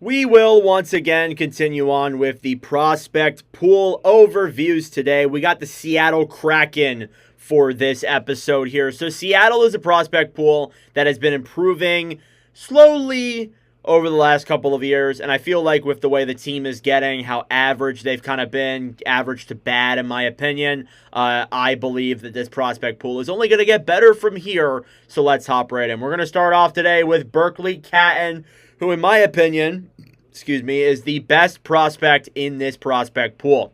We will once again continue on with the prospect pool overviews today. We got the Seattle Kraken for this episode here. So Seattle is a prospect pool that has been improving slowly over the last couple of years, and I feel like with the way the team is getting, how average they've kind of been, average to bad in my opinion, I believe that this prospect pool is only going to get better from here, so let's hop right in. We're going to start off today with Berkeley Catton, who in my opinion, is the best prospect in this prospect pool.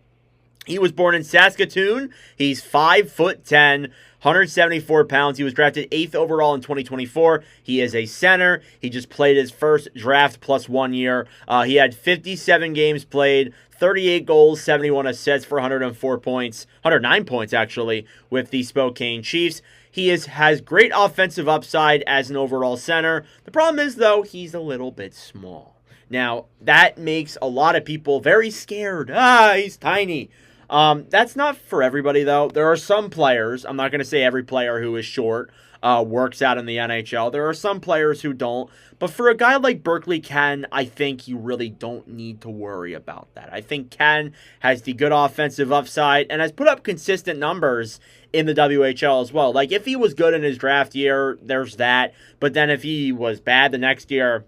He was born in Saskatoon. He's 5'10", 174 pounds. He was drafted 8th overall in 2024. He is a center. He just played his first draft plus 1 year. He had 57 games played, 38 goals, 71 assists for 104 points, 109 points actually, with the Spokane Chiefs. He has great offensive upside as an overall center. The problem is, though, he's a little bit small. Now, that makes a lot of people very scared. He's tiny. That's not for everybody, though. There are some players, I'm not going to say every player who is short works out in the NHL. There are some players who don't. But for a guy like Berkeley Catton, I think you really don't need to worry about that. I think Catton has the good offensive upside and has put up consistent numbers in the WHL as well. Like, if he was good in his draft year, there's that. But then if he was bad the next year,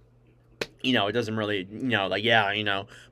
it doesn't really,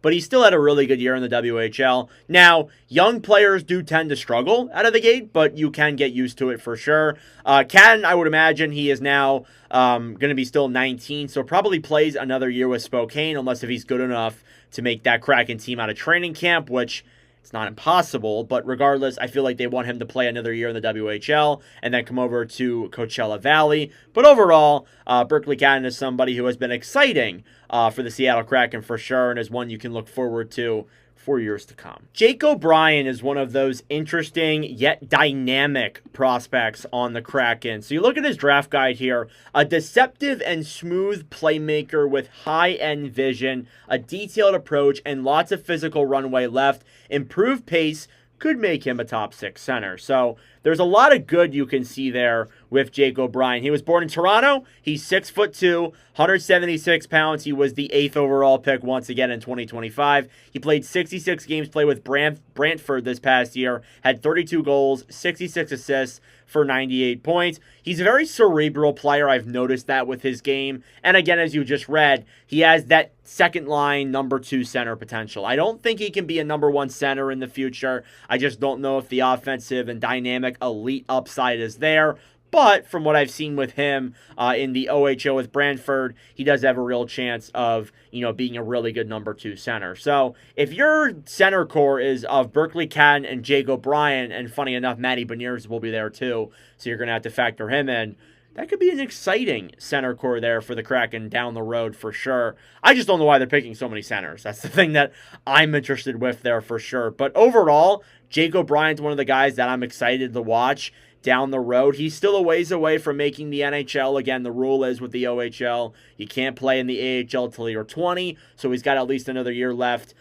But he still had a really good year in the WHL. Now, young players do tend to struggle out of the gate, but you can get used to it for sure. Catton, I would imagine he is now going to be still 19, so probably plays another year with Spokane, unless if he's good enough to make that Kraken team out of training camp, which it's not impossible, but regardless, I feel like they want him to play another year in the WHL and then come over to Coachella Valley. But overall, Berkeley Catton is somebody who has been exciting for the Seattle Kraken for sure and is one you can look forward to for years to come. Jake O'Brien is one of those interesting yet dynamic prospects on the Kraken. So you look at his draft guide here, a deceptive and smooth playmaker with high-end vision, a detailed approach, and lots of physical runway left. Improved pace could make him a top 6 center. So there's a lot of good you can see there with Jake O'Brien. He was born in Toronto. He's 6'2", 176 pounds. He was the 8th overall pick once again in 2025. He played 66 games, played with Brantford this past year, had 32 goals, 66 assists for 98 points. He's a very cerebral player. I've noticed that with his game. And again, as you just read, he has that second line number 2 center potential. I don't think he can be a number 1 center in the future. I just don't know if the offensive and dynamic elite upside is there. But from what I've seen with him in the OHL with Brantford, he does have a real chance of, being a really good number 2 center. So if your center core is of Berkeley Catton and Jake O'Brien, and funny enough, Matty Beniers will be there too, so you're going to have to factor him in, that could be an exciting center core there for the Kraken down the road for sure. I just don't know why they're picking so many centers. That's the thing that I'm interested with there for sure. But overall, Jake O'Brien's one of the guys that I'm excited to watch down the road. He's still a ways away from making the NHL. Again, the rule is with the OHL, you can't play in the AHL till you're 20, so he's got at least another year left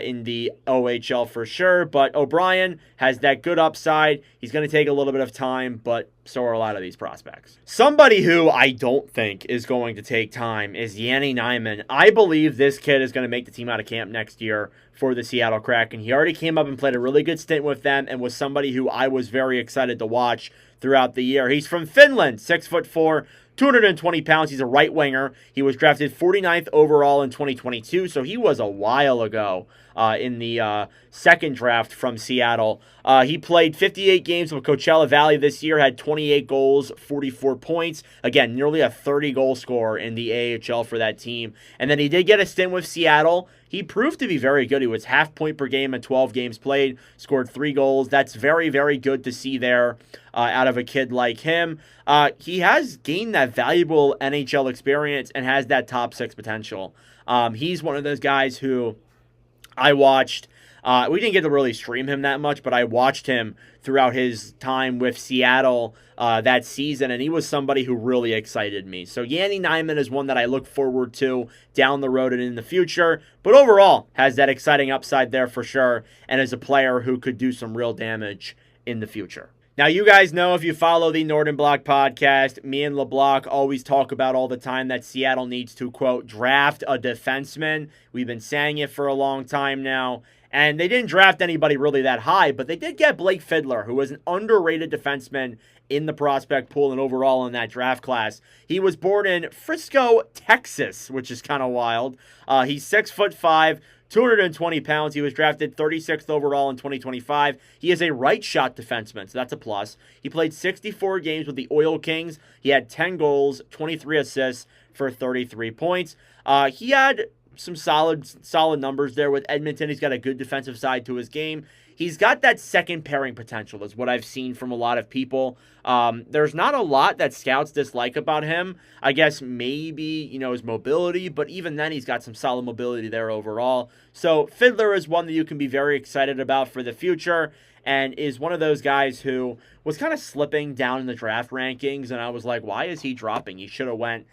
in the OHL for sure. But O'Brien has that good upside. He's going to take a little bit of time, but so are a lot of these prospects. Somebody who I don't think is going to take time is Yanni Nyman. I believe this kid is going to make the team out of camp next year for the Seattle Kraken. He already came up and played a really good stint with them and was somebody who I was very excited to watch throughout the year. He's from Finland, 6'4", 220 pounds. He's a right winger. He was drafted 49th overall in 2022, so he was a while ago in the second draft from Seattle. He played 58 games with Coachella Valley this year, had 28 goals, 44 points. Again, nearly a 30-goal scorer in the AHL for that team. And then he did get a stint with Seattle. He proved to be very good. He was half point per game in 12 games played, scored 3 goals. That's very, very good to see there out of a kid like him. He has gained that valuable NHL experience and has that top 6 potential. He's one of those guys who I watched. We didn't get to really stream him that much, but I watched him throughout his time with Seattle that season, and he was somebody who really excited me. So Yanni Nyman is one that I look forward to down the road and in the future, but overall has that exciting upside there for sure, and is a player who could do some real damage in the future. Now, you guys know, if you follow the Northern Block podcast, me and LeBlanc always talk about all the time that Seattle needs to, quote, draft a defenseman. We've been saying it for a long time now. And they didn't draft anybody really that high, but they did get Blake Fiedler, who was an underrated defenseman in the prospect pool and overall in that draft class. He was born in Frisco, Texas, which is kind of wild. He's 6'5", 220 pounds. He was drafted 36th overall in 2025. He is a right shot defenseman, so that's a plus. He played 64 games with the Oil Kings. He had 10 goals, 23 assists for 33 points. He had some solid numbers there with Edmonton. He's got a good defensive side to his game. He's got that second pairing potential, is what I've seen from a lot of people. There's not a lot that scouts dislike about him. I guess maybe, his mobility, but even then he's got some solid mobility there overall. So Fiedler is one that you can be very excited about for the future, and is one of those guys who was kind of slipping down in the draft rankings, and I was like, why is he dropping? He should have went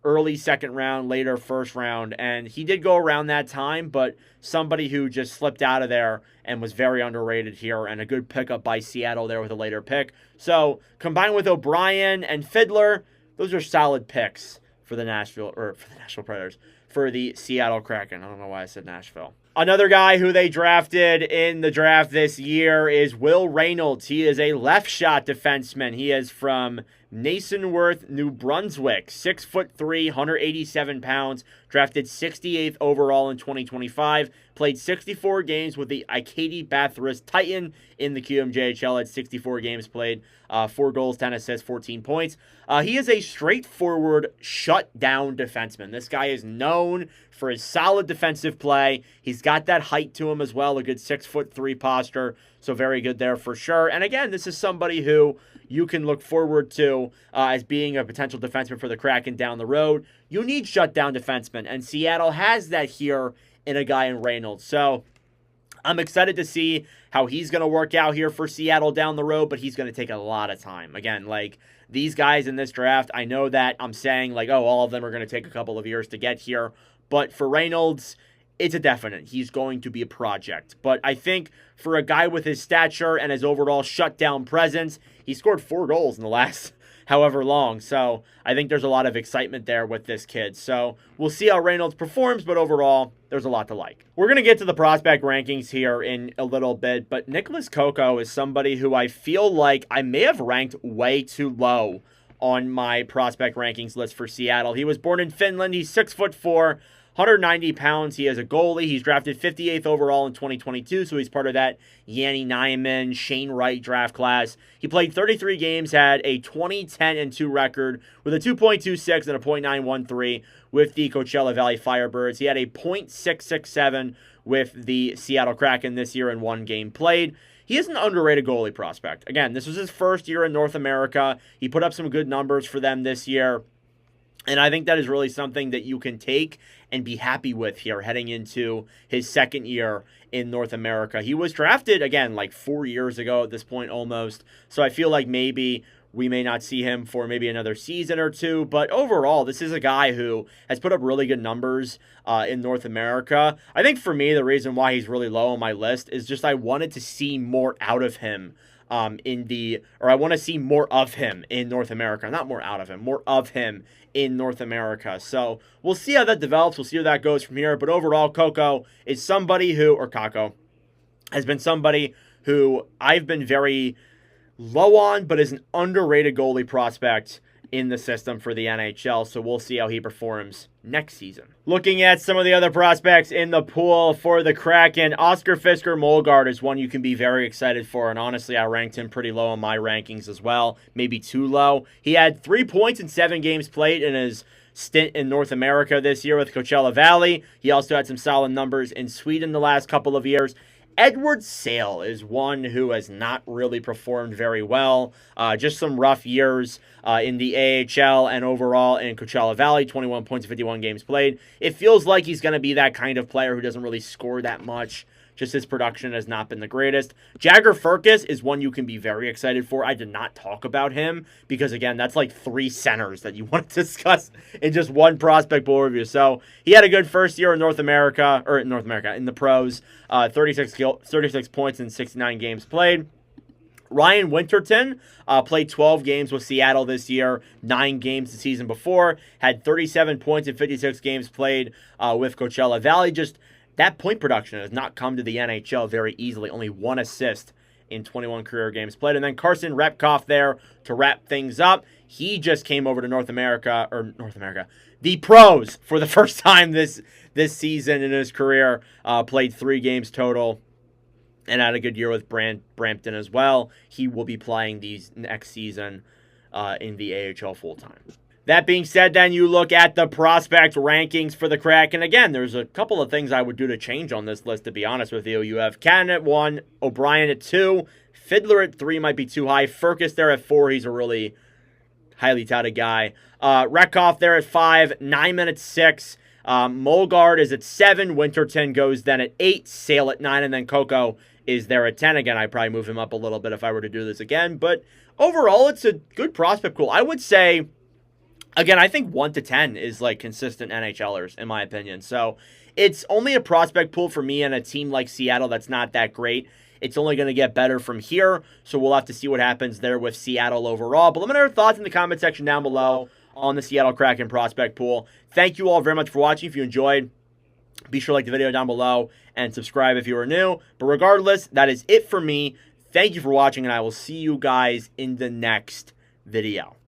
early second round, later first round, and he did go around that time, but somebody who just slipped out of there and was very underrated here, and a good pickup by Seattle there with a later pick. So combined with O'Brien and Fiedler, those are solid picks for the Nashville Predators, for the Seattle Kraken. I don't know why I said Nashville. Another guy who they drafted in the draft this year is Will Reynolds. He is a left shot defenseman. He is from Nasonworth, New Brunswick, 6'3", 187 pounds, drafted 68th overall in 2025, played 64 games with the Ikedi Bathurst Titan in the QMJHL at 64 games played, 4 goals, 10 assists, 14 points. He is a straightforward shutdown defenseman. This guy is known for his solid defensive play. He's got that height to him as well, a good 6'3" posture, so very good there for sure. And again, this is somebody who you can look forward to as being a potential defenseman for the Kraken down the road. You need shutdown defensemen, and Seattle has that here in a guy in Reynolds. So I'm excited to see how he's going to work out here for Seattle down the road, but he's going to take a lot of time. Again, like, these guys in this draft, I know that I'm saying, like, oh, all of them are going to take a couple of years to get here, but for Reynolds, it's a definite. He's going to be a project. But I think for a guy with his stature and his overall shutdown presence, he scored 4 goals in the last however long. So I think there's a lot of excitement there with this kid. So we'll see how Reynolds performs, but overall, there's a lot to like. We're going to get to the prospect rankings here in a little bit, but Nicholas Coco is somebody who I feel like I may have ranked way too low on my prospect rankings list for Seattle. He was born in Finland. He's 6'4", 190 pounds. He is a goalie. He's drafted 58th overall in 2022, so he's part of that Yanni Nyman, Shane Wright draft class. He played 33 games, had a 20-10-2 record with a 2.26 and a .913 with the Coachella Valley Firebirds. He had a .667 with the Seattle Kraken this year in 1 game played. He is an underrated goalie prospect. Again, this was his first year in North America. He put up some good numbers for them this year. And I think that is really something that you can take and be happy with here heading into his second year in North America. He was drafted, again, like 4 years ago at this point almost. So I feel like maybe we may not see him for maybe another season or two. But overall, this is a guy who has put up really good numbers in North America. I think for me, the reason why he's really low on my list is just I wanted to see more out of him I want to see more of him in North America. Not more out of him, more of him in North America. So we'll see how that develops. We'll see where that goes from here. But overall, Kako has been somebody who I've been very low on, but is an underrated goalie prospect in the system for the NHL. So we'll see how he performs next season. Looking at some of the other prospects in the pool for the Kraken, Oscar Fisker Molgaard is one you can be very excited for, and honestly, I ranked him pretty low on my rankings as well, maybe too low. He had 3 points in 7 games played in his stint in North America this year with Coachella Valley. He also had some solid numbers in Sweden the last couple of years. Edward Sale is one who has not really performed very well. Just some rough years in the AHL and overall in Coachella Valley, 21 points, 51 games played. It feels like he's going to be that kind of player who doesn't really score that much. Just his production has not been the greatest. Jagger Firkus is one you can be very excited for. I did not talk about him because, again, that's like 3 centers that you want to discuss in just one prospect bowl review. So he had a good first year in in the pros. 36 points in 69 games played. Ryan Winterton played 12 games with Seattle this year, 9 games the season before, had 37 points in 56 games played with Coachella Valley. Just that point production has not come to the NHL very easily. Only 1 assist in 21 career games played. And then Carson Repkoff there to wrap things up. He just came over to the pros for the first time this season in his career. Played 3 games total and had a good year with Brampton as well. He will be playing these next season in the AHL full-time. That being said, then you look at the prospect rankings for the Kraken. Again, there's a couple of things I would do to change on this list, to be honest with you. You have Cannon at 1, O'Brien at 2, Fiddler at 3 might be too high, Furcus there at 4, he's a really highly touted guy. Repkoff there at 5, Nyman at 6, Molgard is at 7, Winterton goes then at 8, Sale at 9, and then Coco is there at 10. Again, I'd probably move him up a little bit if I were to do this again, but overall, it's a good prospect pool. I would say, again, I think 1 to 10 is like consistent NHLers, in my opinion. So it's only a prospect pool for me and a team like Seattle that's not that great. It's only going to get better from here, so we'll have to see what happens there with Seattle overall. But let me know your thoughts in the comment section down below on the Seattle Kraken prospect pool. Thank you all very much for watching. If you enjoyed, be sure to like the video down below and subscribe if you are new. But regardless, that is it for me. Thank you for watching, and I will see you guys in the next video.